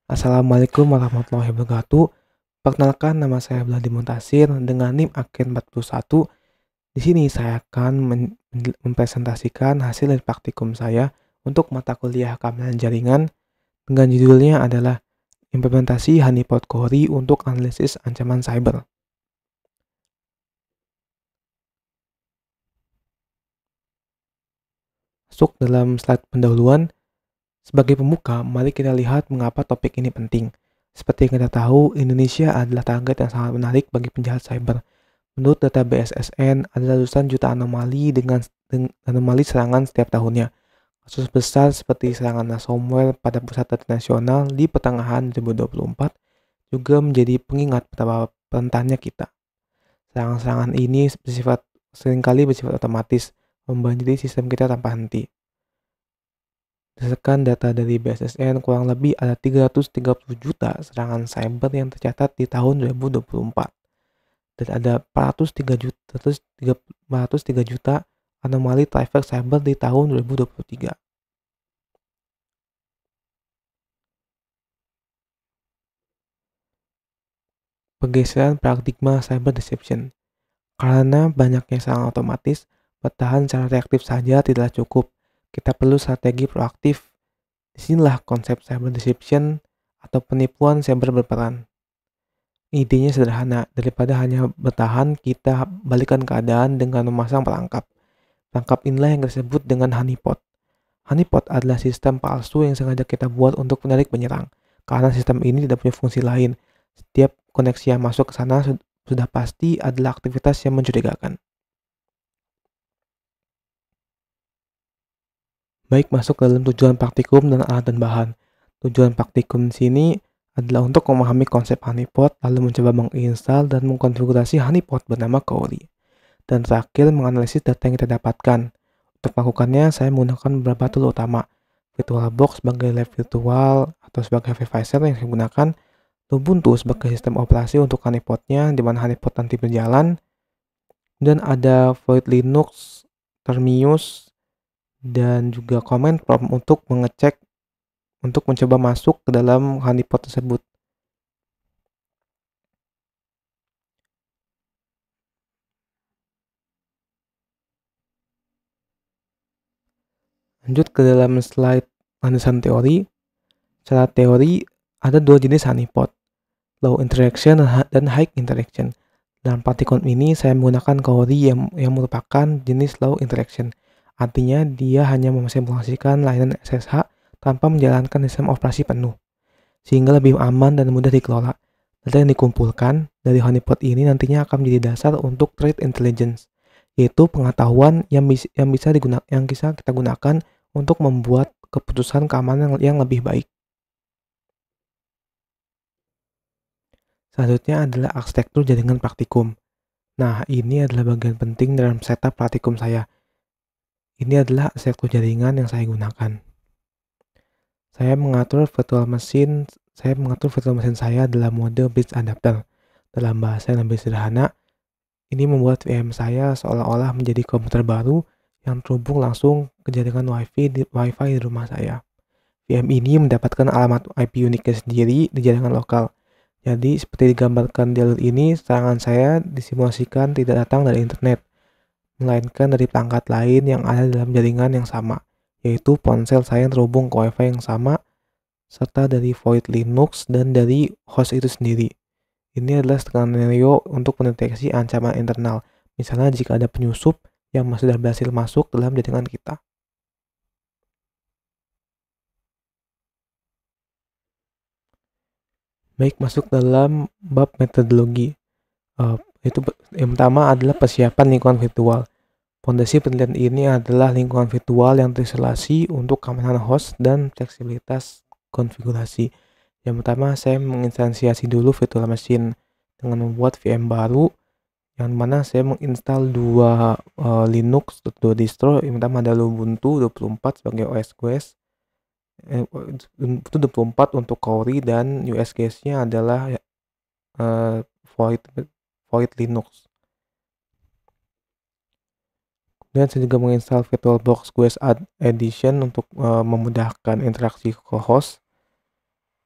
Assalamualaikum warahmatullahi wabarakatuh. Perkenalkan, nama saya Beladi Muntasir dengan NIM akhir 41. Di sini saya akan mempresentasikan hasil dari praktikum saya untuk mata kuliah keamanan jaringan dengan judulnya adalah Implementasi Honeypot Cori untuk Analisis Ancaman Cyber. Masuk dalam slide pendahuluan. Sebagai pembuka, mari kita lihat mengapa topik ini penting. Seperti yang kita tahu, Indonesia adalah target yang sangat menarik bagi penjahat cyber. Menurut data BSSN, ada ratusan juta anomali dengan anomali serangan setiap tahunnya. Kasus besar seperti serangan ransomware pada pusat data nasional di pertengahan 2024 juga menjadi pengingat betapa rentannya kita. Serangan-serangan ini seringkali bersifat otomatis, membanjiri sistem kita tanpa henti. Berdasarkan data dari BSSN, kurang lebih ada 330 juta serangan cyber yang tercatat di tahun 2024. Dan ada 403 juta anomali traffic cyber di tahun 2023. Pergeseran paradigma cyber deception. Karena banyaknya serangan otomatis, bertahan secara reaktif saja tidaklah cukup. Kita perlu strategi proaktif. Disinilah konsep cyber deception atau penipuan cyber berperan. Idenya sederhana, daripada hanya bertahan, kita balikan keadaan dengan memasang perangkap. Perangkap inilah yang disebut dengan honeypot. Honeypot adalah sistem palsu yang sengaja kita buat untuk menarik penyerang. Karena sistem ini tidak punya fungsi lain. Setiap koneksi yang masuk ke sana sudah pasti adalah aktivitas yang mencurigakan. Baik, masuk ke dalam tujuan praktikum dan alat dan bahan. Tujuan praktikum di sini adalah untuk memahami konsep honeypot, lalu mencoba menginstal dan mengkonfigurasi honeypot bernama Cori. Dan terakhir, menganalisis data yang kita dapatkan. Untuk melakukannya, saya menggunakan beberapa tool utama. VirtualBox sebagai lab virtual atau sebagai hypervisor yang saya gunakan, Ubuntu sebagai sistem operasi untuk honeypotnya, di mana honeypot nanti berjalan, dan ada Void Linux, Termius, dan juga command prompt untuk mengecek, untuk mencoba masuk ke dalam honeypot tersebut. Lanjut ke dalam slide landasan teori. Secara teori, ada dua jenis honeypot, low interaction dan high interaction. Dalam praktikum ini saya menggunakan Cori yang merupakan jenis low interaction. Artinya dia hanya memsimulasikan layanan SSH tanpa menjalankan sistem operasi penuh, sehingga lebih aman dan mudah dikelola. Data yang dikumpulkan dari honeypot ini nantinya akan menjadi dasar untuk threat intelligence, yaitu pengetahuan yang bisa kita gunakan untuk membuat keputusan keamanan yang lebih baik. Selanjutnya adalah arsitektur jaringan praktikum. Nah, ini adalah bagian penting dalam setup praktikum saya. Ini adalah arsitektur jaringan yang saya gunakan. Saya mengatur virtual machine saya dalam mode bridge adapter. Dalam bahasa yang lebih sederhana, ini membuat VM saya seolah-olah menjadi komputer baru yang terhubung langsung ke jaringan Wi-Fi di rumah saya. VM ini mendapatkan alamat IP uniknya sendiri di jaringan lokal. Jadi, seperti digambarkan di alur ini, serangan saya disimulasikan tidak datang dari internet, melainkan dari perangkat lain yang ada dalam jaringan yang sama, yaitu ponsel saya yang terhubung ke Wi-Fi yang sama, serta dari Void Linux dan dari host itu sendiri. Ini adalah skenario untuk mendeteksi ancaman internal, misalnya jika ada penyusup yang sudah berhasil masuk dalam jaringan kita. Baik, masuk dalam bab metodologi. Itu yang pertama adalah persiapan lingkungan virtual. Fondasi penelitian ini adalah lingkungan virtual yang terisolasi untuk keamanan host dan fleksibilitas konfigurasi. Yang pertama, saya menginstansiasi dulu virtual machine dengan membuat VM baru, yang mana saya menginstal dua Linux, dua distro. Yang pertama adalah Ubuntu 24 sebagai OS itu 24 untuk Cori, dan US case-nya adalah Void Linux. Kemudian saya juga menginstal VirtualBox GUES Edition untuk memudahkan interaksi ke host.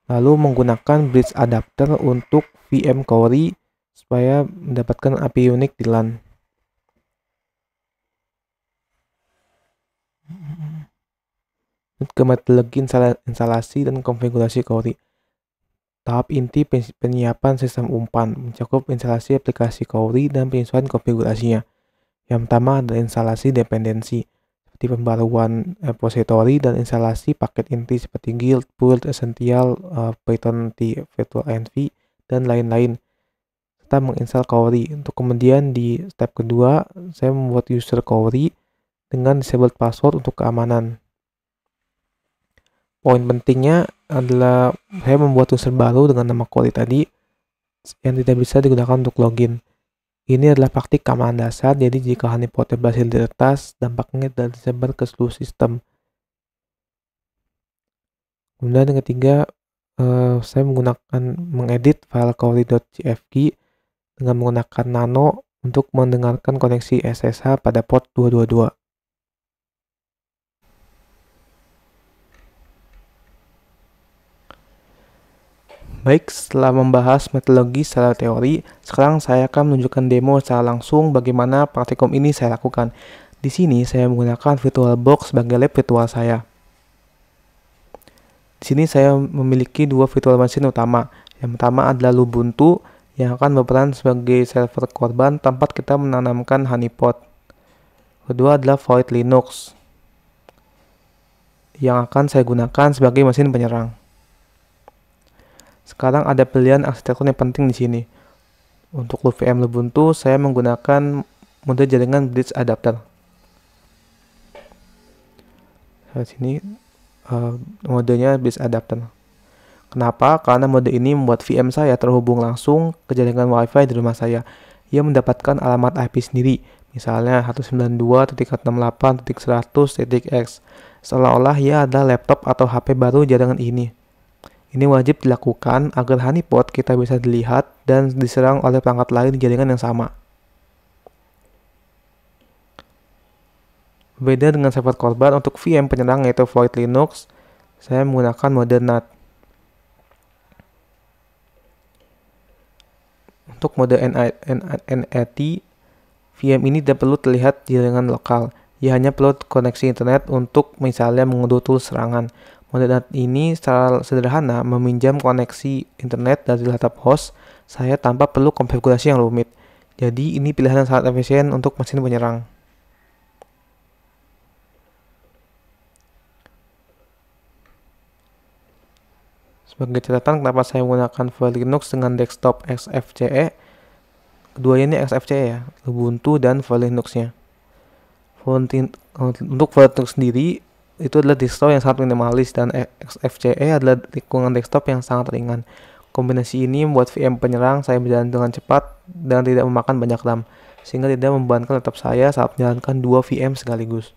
lalu menggunakan bridge adapter untuk VM Cori supaya mendapatkan API unik di LAN. Ke metodologi instalasi dan konfigurasi Cori. Tahap inti penyiapan sistem umpan mencakup instalasi aplikasi Cori dan penyesuaian konfigurasinya. Yang pertama adalah instalasi dependensi, seperti pembaruan repository dan instalasi paket inti seperti Guild, Pull, Essential, Python, virtualenv, dan lain-lain. Serta menginstal Cori. Untuk kemudian di step kedua, saya membuat user Cori dengan disabled password untuk keamanan. Poin pentingnya adalah saya membuat user baru dengan nama Cori tadi yang tidak bisa digunakan untuk login. Ini adalah praktik keamanan dasar, jadi jika honeypot berhasil diretas, dampaknya adalah disebar ke seluruh sistem. Kemudian yang ketiga, saya mengedit file cori.jfg dengan menggunakan nano untuk mendengarkan koneksi SSH pada port 222. Baik, setelah membahas metodologi secara teori, sekarang saya akan menunjukkan demo secara langsung bagaimana praktikum ini saya lakukan. Di sini saya menggunakan VirtualBox sebagai lab virtual saya. Di sini saya memiliki dua virtual machine utama. Yang pertama adalah Lubuntu yang akan berperan sebagai server korban tempat kita menanamkan honeypot. Kedua adalah Void Linux yang akan saya gunakan sebagai mesin penyerang. Sekarang ada pilihan arsitektur yang penting di sini. Untuk VM Lubuntu, saya menggunakan mode jaringan bridge adapter. Di sini modenya bridge adapter. Kenapa? Karena mode ini membuat VM saya terhubung langsung ke jaringan WiFi di rumah saya. Ia mendapatkan alamat IP sendiri, misalnya 192.168.100.x. Seolah-olah ia adalah laptop atau HP baru jaringan ini. Ini wajib dilakukan agar honeypot kita bisa dilihat dan diserang oleh perangkat lain di jaringan yang sama. Berbeda dengan server korban, untuk VM penyerang yaitu Void Linux, saya menggunakan mode NAT. Untuk mode NAT, VM ini tidak perlu terlihat di jaringan lokal. Ia hanya perlu koneksi internet untuk misalnya mengunduh tools serangan. Mode NAT ini secara sederhana meminjam koneksi internet dari laptop host saya tanpa perlu konfigurasi yang rumit. Jadi ini pilihan yang sangat efisien untuk mesin penyerang. Sebagai catatan kenapa saya menggunakan Void Linux dengan desktop XFCE, keduanya ini XFCE ya, Ubuntu dan Void Linux-nya. Untuk Void Linux sendiri, itu adalah distro yang sangat minimalis dan XFCE adalah lingkungan desktop yang sangat ringan. Kombinasi ini membuat VM penyerang saya berjalan dengan cepat dan tidak memakan banyak RAM, sehingga tidak membebankan laptop saya saat menjalankan dua VM sekaligus.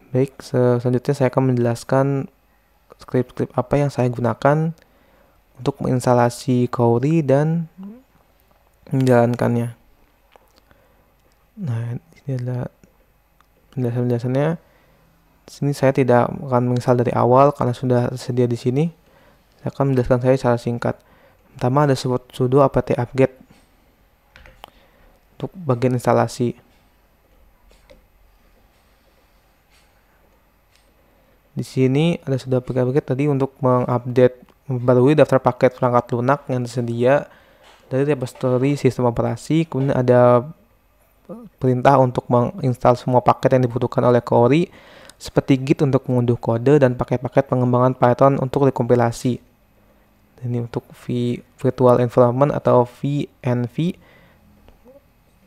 Baik, selanjutnya saya akan menjelaskan skrip-skrip apa yang saya gunakan untuk menginstalasi Cori dan menjalankannya. Nah, ini adalah penjelasan-penjelasannya. Di sini saya tidak akan menginstal dari awal karena sudah tersedia di sini. Saya akan menjelaskan saya secara singkat. Pertama ada sudo apt upgrade untuk bagian instalasi. Di sini ada sudo apt upgrade tadi untuk mengupdate, memperbarui daftar paket perangkat lunak yang tersedia dari repository sistem operasi. Kemudian ada perintah untuk menginstal semua paket yang dibutuhkan oleh Cori, seperti Git untuk mengunduh kode dan paket-paket pengembangan Python untuk dikompilasi. Ini untuk virtual environment atau VNV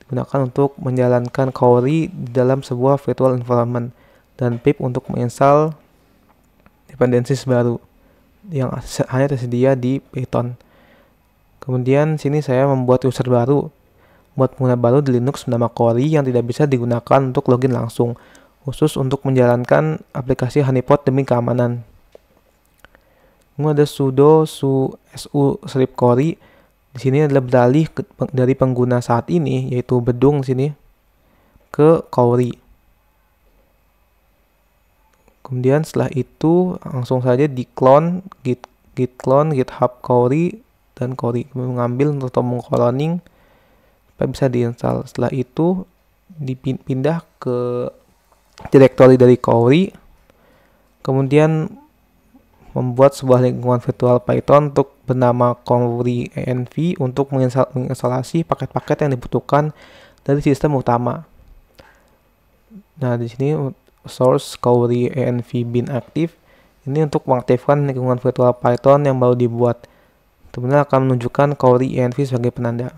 digunakan untuk menjalankan Cori di dalam sebuah virtual environment, dan pip untuk menginstal dependencies baru yang hanya tersedia di Python. Kemudian sini saya membuat user baru, buat pengguna baru di Linux bernama Cori yang tidak bisa digunakan untuk login langsung, khusus untuk menjalankan aplikasi honeypot demi keamanan. Kemudian ada sudo su strip Cori. Di sini adalah beralih dari pengguna saat ini, yaitu Bedung sini, ke Cori. Kemudian setelah itu langsung saja di clone git clone github Cori dan Cori, mengambil atau mengcloning supaya bisa diinstal. Setelah itu dipindah ke directory dari Cori, kemudian membuat sebuah lingkungan virtual Python untuk bernama Cori env untuk menginstalasi paket-paket yang dibutuhkan dari sistem utama. Nah, di sini source Cori env bin aktif ini untuk mengaktifkan lingkungan virtual Python yang baru dibuat. Kemudian akan menunjukkan Cori env sebagai penanda.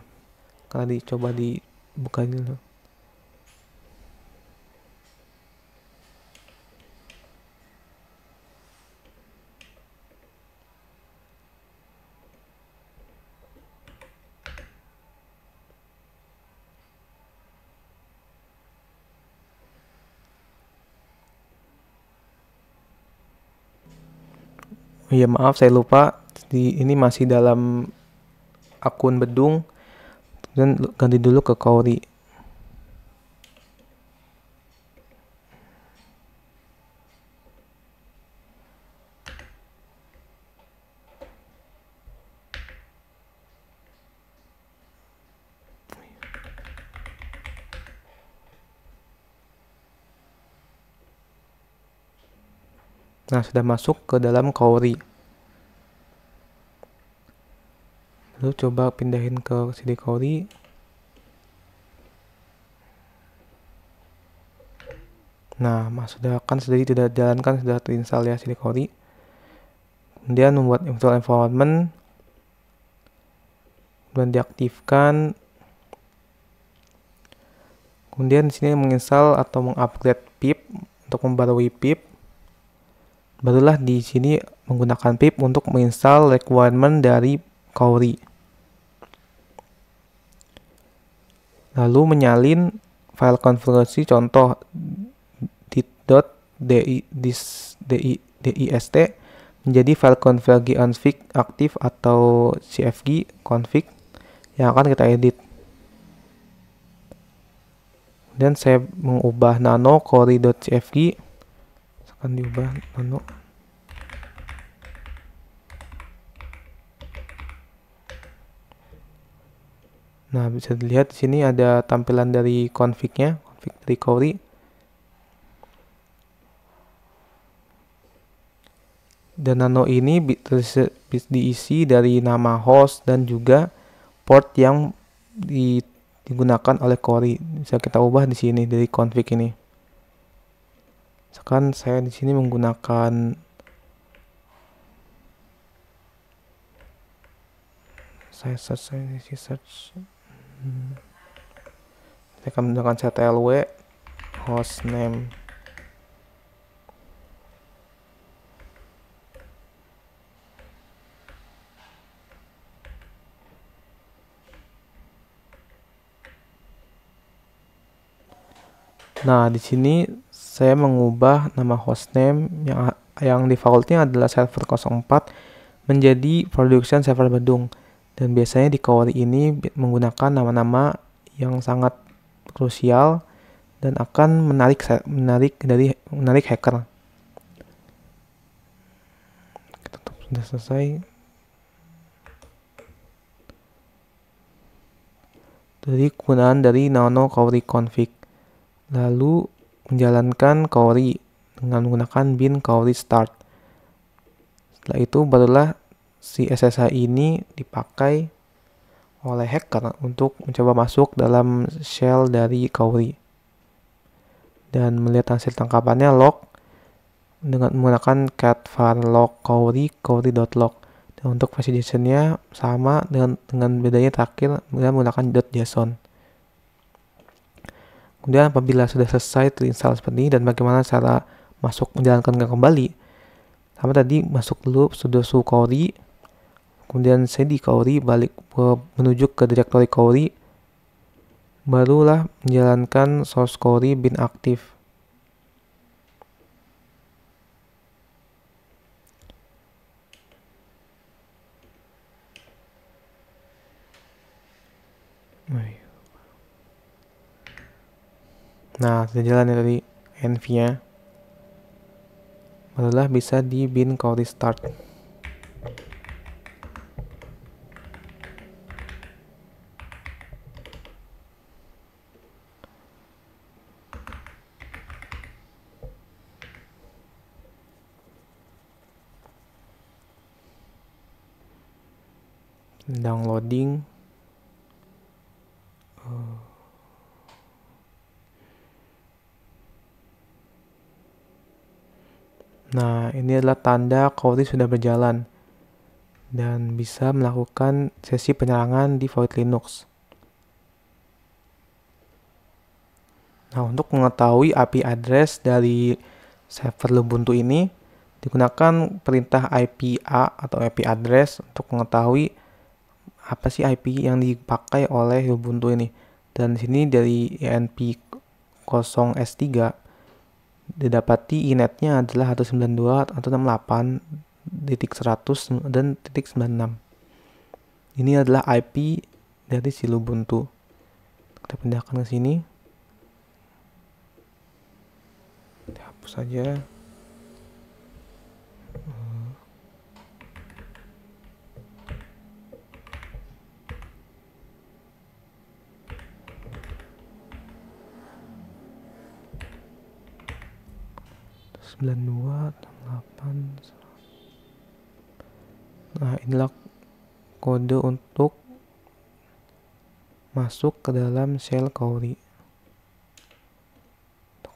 Kalau dicoba dibuka dulu. Ya maaf saya lupa, ini masih dalam akun Bedung dan ganti dulu ke Cori. Nah, sudah masuk ke dalam Cori. Lalu coba pindahin ke CD Cori. Nah, sudah jalankan, sudah terinstall ya CD Cori. Kemudian membuat virtual environment dan diaktifkan. Kemudian di sini menginstal atau mengupgrade pip untuk membarui pip. Barulah di sini menggunakan pip untuk menginstal requirement dari Cori. Lalu menyalin file konfigurasi contoh .dist menjadi file config aktif atau cfg config yang akan kita edit. Dan saya mengubah nano cori.cfg, akan diubah nano. Nah, bisa dilihat di sini ada tampilan dari config-nya, config dari Cori. Dan nano ini diisi dari nama host dan juga port yang digunakan oleh Cori. Bisa kita ubah di sini dari config ini. Sekarang saya di sini menggunakan saya search. Saya akan menggunakan ctlw hostname. Nah, di sini saya mengubah nama hostname yang defaultnya adalah server 04 menjadi production server Bedung. Dan biasanya di Cori ini menggunakan nama-nama yang sangat krusial dan akan menarik hacker. Kita tutup, sudah selesai. Jadi penggunaan dari nano Cori config. Lalu menjalankan Cori dengan menggunakan bin Cori start. Setelah itu barulah si SSH ini dipakai oleh hacker untuk mencoba masuk dalam shell dari Cori dan melihat hasil tangkapannya log dengan menggunakan cat var log cori.log. Dan untuk validation-nya sama dengan bedanya terakhir dengan menggunakan .json. Kemudian apabila sudah selesai terinstall seperti ini dan bagaimana cara masuk menjalankan kembali, sama tadi masuk dulu sudoku Cori, kemudian cd Cori balik menuju ke directory Cori, barulah menjalankan source Cori bin aktif. Nah, sudah jalan ya tadi env-nya. barulah bisa di bin Cori start. Downloading. Nah, ini adalah tanda Cori sudah berjalan dan bisa melakukan sesi penyerangan di Void Linux. Nah, untuk mengetahui IP address dari server Ubuntu ini, digunakan perintah IPA atau IP address untuk mengetahui apa sih IP yang dipakai oleh Ubuntu ini. Dan di sini dari env0s3 didapati inetnya adalah 192.168.100 dan .96. Ini adalah IP dari si Ubuntu. Kita pindahkan ke sini. Kita hapus saja. Nah, inilah kode untuk masuk ke dalam shell Cori.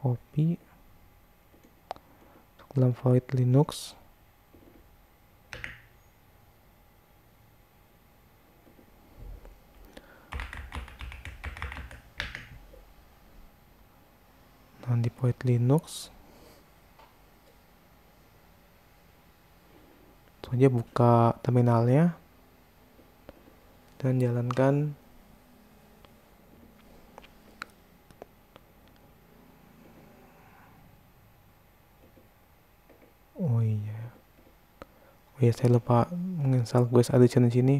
Copy ke dalam Void Linux. Nah, di Void Linux saja buka terminalnya dan jalankan saya lupa menginstal GUIS Addition di sini.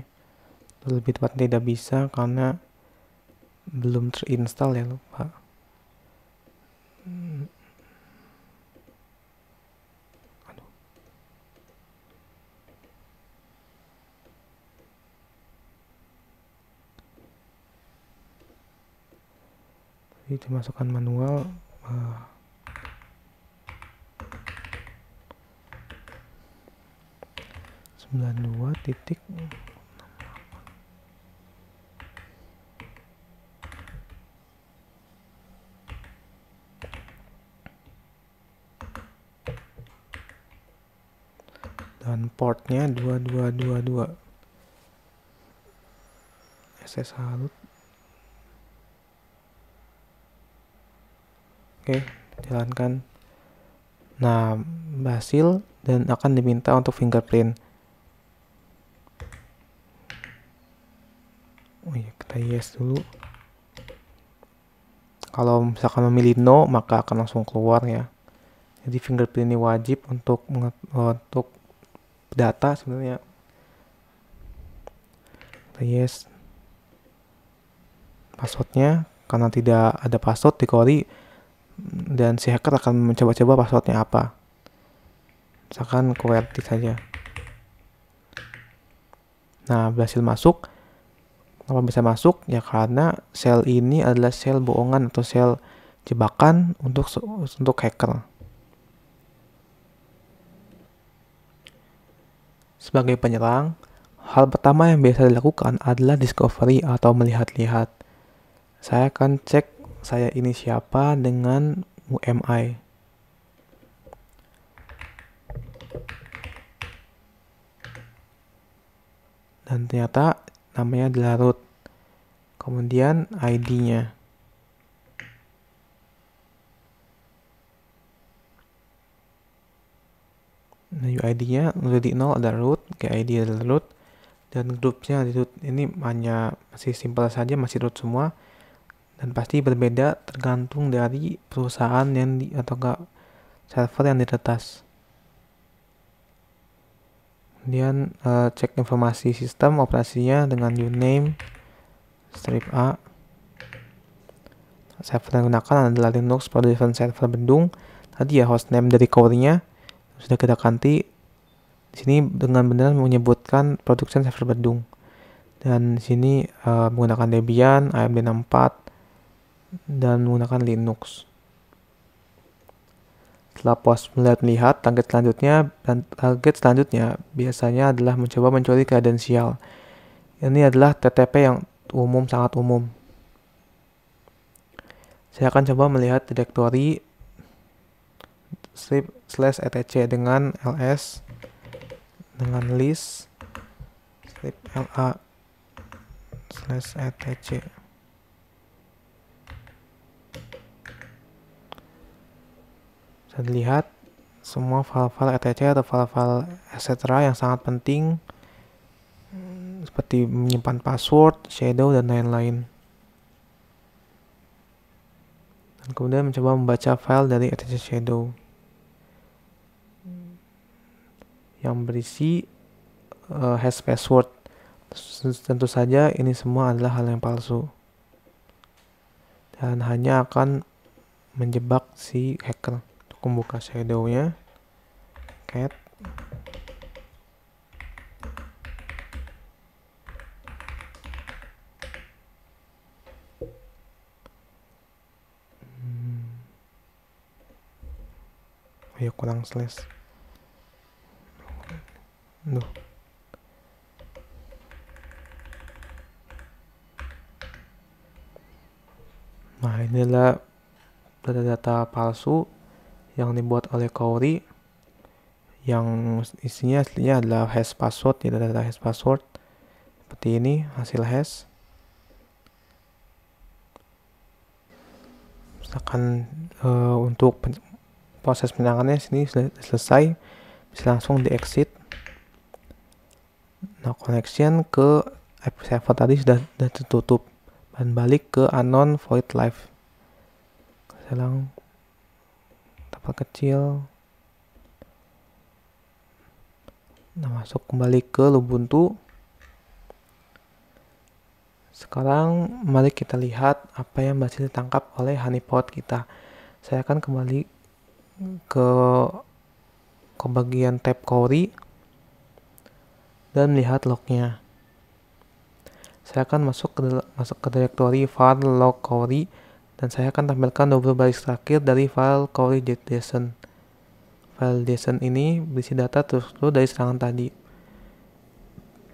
Lebih tepatnya tidak bisa karena belum terinstall ya, lupa. Jadi dimasukkan manual. 92. Dan portnya 2222 SS Halut. Oke, jalankan. Nah, berhasil dan akan diminta untuk fingerprint. Kita yes dulu. Kalau misalkan memilih no, maka akan langsung keluar ya. Jadi fingerprint ini wajib untuk data sebenarnya. Kita yes. Passwordnya, karena tidak ada password di Cori, dan si hacker akan mencoba-coba passwordnya apa. Misalkan QWERTY saja. Nah, berhasil masuk. Kenapa bisa masuk? Ya karena sel ini adalah sel bohongan atau sel jebakan untuk hacker. Sebagai penyerang, hal pertama yang biasa dilakukan adalah discovery atau melihat-lihat. Saya akan cek saya ini siapa dengan UMI. Dan ternyata namanya adalah root. Kemudian ID-nya. Nah, UID-nya dari 0 ada root, ID adalah root, dan grupnya di root ini hanya masih simpel saja, masih root semua, dan pasti berbeda tergantung dari perusahaan yang atau server yang diretas. Kemudian cek informasi sistem operasinya dengan uname strip A. Server yang digunakan adalah Linux Production Server Bandung. Tadi ya hostname dari core-nya sudah kita ganti. Di sini dengan benar menyebutkan production server Badung. Dan di sini menggunakan Debian, AMD64, dan menggunakan Linux. Setelah puas melihat target selanjutnya biasanya adalah mencoba mencuri kredensial. Ini adalah TTP yang umum, sangat umum. Saya akan coba melihat direktori /etc dengan ls dengan list /la /etc. Bisa dilihat semua file-file etc atau file-file etc yang sangat penting seperti menyimpan password, shadow, dan lain-lain. Dan kemudian mencoba membaca file dari etc shadow yang berisi hash password. Tentu saja ini semua adalah hal yang palsu dan hanya akan menjebak si hacker. Untuk membuka shadownya, cat ayo kurang slash. Duh. Nah, inilah data-data palsu yang dibuat oleh Cowry yang isinya aslinya adalah hash password, ya, data hash password seperti ini hasil hash. Misalkan untuk proses penanganannya sini sudah selesai, bisa langsung di exit. Nah, connection ke IP server tadi sudah tertutup dan balik ke unknown void live. Selang tempat kecil. Nah, masuk kembali ke Ubuntu. Sekarang mari kita lihat apa yang berhasil ditangkap oleh honeypot kita. Saya akan kembali ke bagian tab Cowry dan melihat lognya. Saya akan masuk ke direktori file log Cowry dan saya akan tampilkan 20 baris terakhir dari file cowry.json. File JSON ini berisi data terstruktur dari serangan tadi.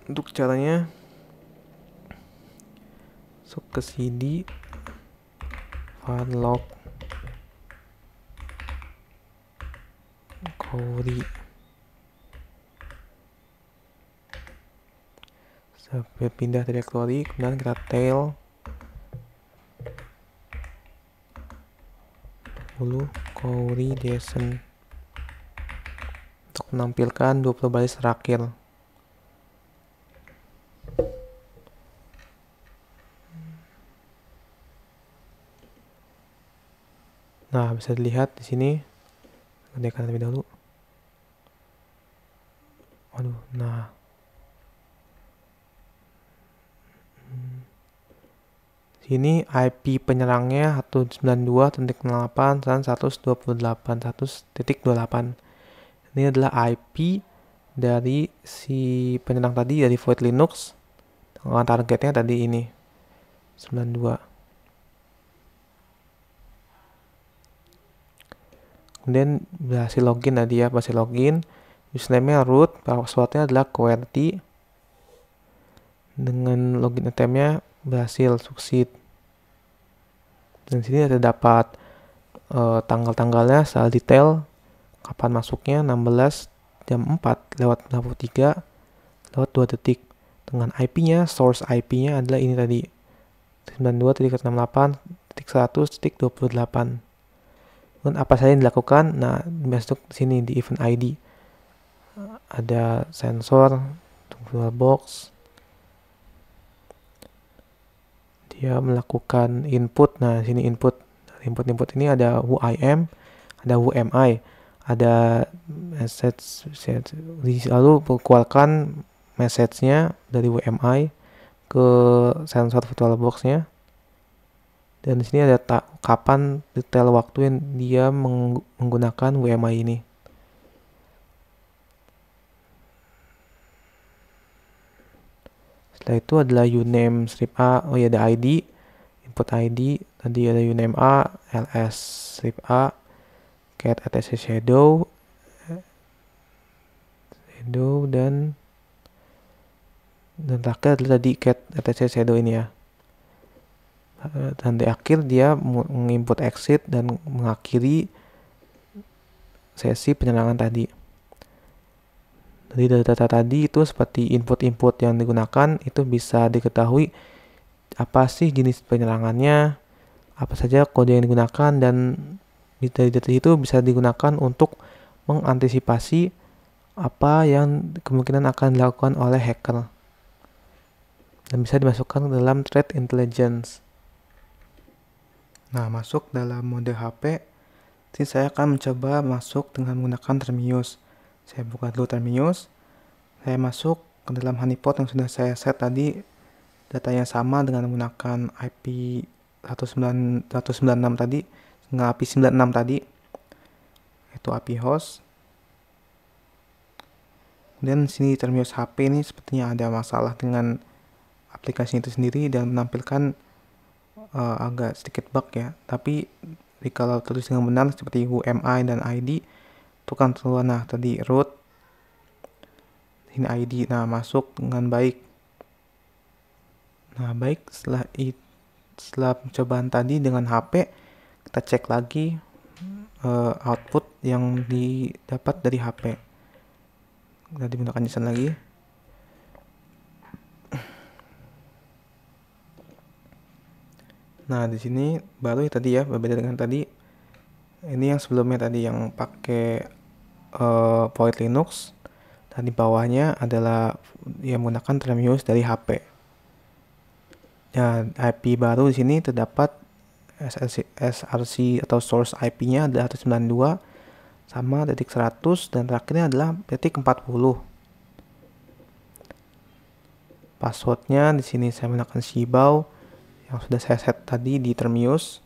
Untuk caranya, masuk ke cd file log Cowry. Sampai pindah direktori, kemudian kita tail dulu cowry.json untuk menampilkan 20 baris terakhir. Nah, bisa dilihat di sini. Gedekan terlebih dahulu. Waduh, nah. Sini IP penyerangnya 192.168.128. Ini adalah IP dari si penyerang tadi, dari Void Linux. Targetnya tadi ini 92. Kemudian berhasil login tadi ya, berhasil login. Username-nya root, passwordnya adalah QWERTY. Dengan login attempt-nya berhasil succeed. Dan sini ada dapat tanggal-tanggalnya secara detail, kapan masuknya, 16 jam 4 lewat 63 lewat 2 detik. Dengan IP-nya, source IP-nya adalah ini tadi, 92.168.100.28. Dan apa saja yang dilakukan? Nah, masuk sini di event ID. Ada sensor, box. Dia melakukan input. Nah, sini input ini ada WIM, ada WMI, ada message, lalu keluarkan message-nya dari WMI ke sensor VirtualBox-nya. Dan di sini ada kapan detail waktu yang dia menggunakan WMI ini. Setelah itu adalah uname strip A, oh ya ada ID, input ID, tadi ada uname A, ls strip A, cat etc shadow, dan terakhir adalah tadi cat etc shadow ini ya. Dan di akhir dia menginput exit dan mengakhiri sesi penyerangan tadi. Dari data tadi itu seperti input-input yang digunakan itu bisa diketahui apa sih jenis penyerangannya, apa saja kode yang digunakan, dan dari data itu bisa digunakan untuk mengantisipasi apa yang kemungkinan akan dilakukan oleh hacker dan bisa dimasukkan ke dalam threat intelligence. Nah, masuk dalam mode HP, jadi saya akan mencoba masuk dengan menggunakan Termius. Saya buka dulu Termius, saya masuk ke dalam honeypot yang sudah saya set tadi, datanya sama dengan menggunakan IP 196 tadi, dengan IP 96 tadi, itu IP host. Kemudian sini Termius HP ini sepertinya ada masalah dengan aplikasi itu sendiri dan menampilkan agak sedikit bug ya, tapi kalau tulis dengan benar seperti UMI dan ID itu kan keluar. Nah tadi root, ini ID, nah masuk dengan baik. Nah baik, setelah pencobaan tadi dengan HP, kita cek lagi output yang didapat dari HP. Kita digunakan JSON lagi. Nah, di sini baru ya tadi ya, berbeda dengan tadi. Ini yang sebelumnya tadi yang pakai Void Linux. Dan di bawahnya adalah yang menggunakan Termius dari HP. Dan IP baru di sini terdapat SRC atau source IP-nya adalah 192 sama titik 100 dan terakhirnya adalah titik 40. Passwordnya di sini saya menggunakan Shibao yang sudah saya set tadi di Termius.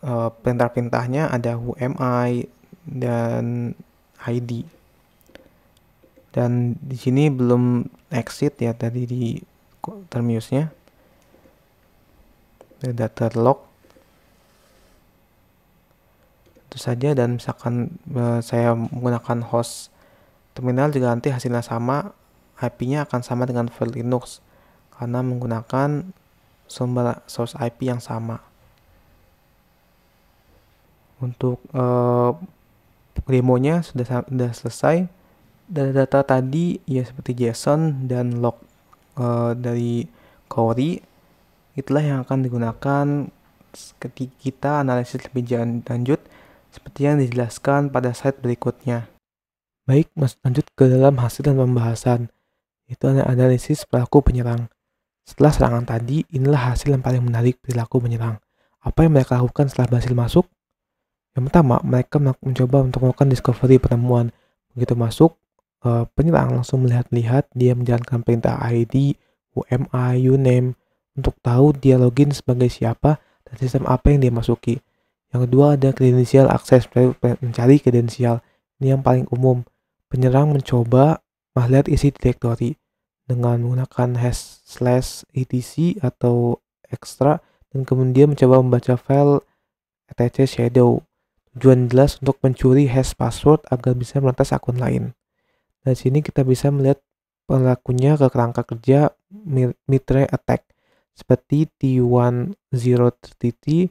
Perintah-perintahnya ada UMI dan ID. Dan di sini belum exit ya tadi di Termiusnya. Ada terlock. Itu saja, dan misalkan saya menggunakan host terminal juga nanti hasilnya sama, IP-nya akan sama dengan Void Linux karena menggunakan sumber source IP yang sama. Untuk demonya sudah selesai. Data tadi ya seperti JSON dan log dari Cori, itulah yang akan digunakan ketika kita analisis lebih lanjut seperti yang dijelaskan pada slide berikutnya. Baik, lanjut ke dalam hasil dan pembahasan. Itu analisis perilaku penyerang. Setelah serangan tadi, inilah hasil yang paling menarik perilaku penyerang. Apa yang mereka lakukan setelah berhasil masuk? Yang pertama, mereka mencoba untuk melakukan discovery penemuan. Begitu masuk, penyerang langsung melihat-lihat, dia menjalankan perintah ID, UMI, uname, untuk tahu dia login sebagai siapa dan sistem apa yang dia masuki. Yang kedua ada credential access, mencari kredensial. Ini yang paling umum. Penyerang mencoba melihat isi directory dengan menggunakan /etc atau extra, dan kemudian mencoba membaca file etc shadow. Tujuan jelas untuk mencuri hash password agar bisa meretas akun lain. Dari sini kita bisa melihat pelakunya ke kerangka kerja Mitre attack seperti T1030T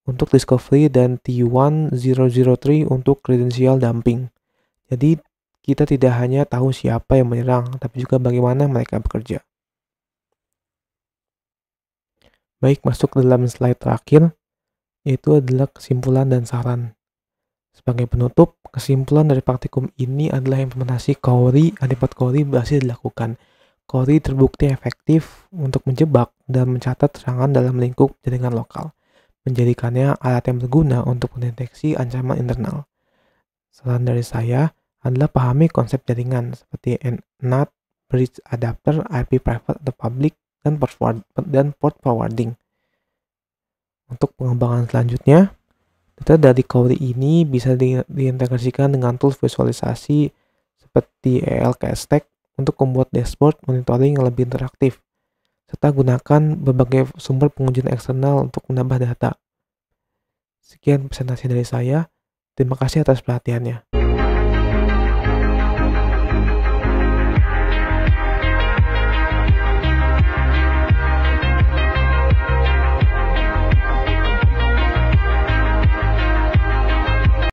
untuk discovery dan T1003 untuk credential dumping. Jadi kita tidak hanya tahu siapa yang menyerang, tapi juga bagaimana mereka bekerja. Baik, masuk ke dalam slide terakhir, yaitu adalah kesimpulan dan saran. Sebagai penutup, kesimpulan dari praktikum ini adalah implementasi honeypot Cori berhasil dilakukan. Cori terbukti efektif untuk menjebak dan mencatat serangan dalam lingkup jaringan lokal, menjadikannya alat yang berguna untuk mendeteksi ancaman internal. Saran dari saya adalah pahami konsep jaringan seperti NAT, bridge adapter, IP private atau public, dan port forwarding. Untuk pengembangan selanjutnya, data dari Cori ini bisa diintegrasikan dengan tools visualisasi seperti ELK Stack untuk membuat dashboard monitoring yang lebih interaktif, serta gunakan berbagai sumber pengujian eksternal untuk menambah data. Sekian presentasi dari saya. Terima kasih atas perhatiannya.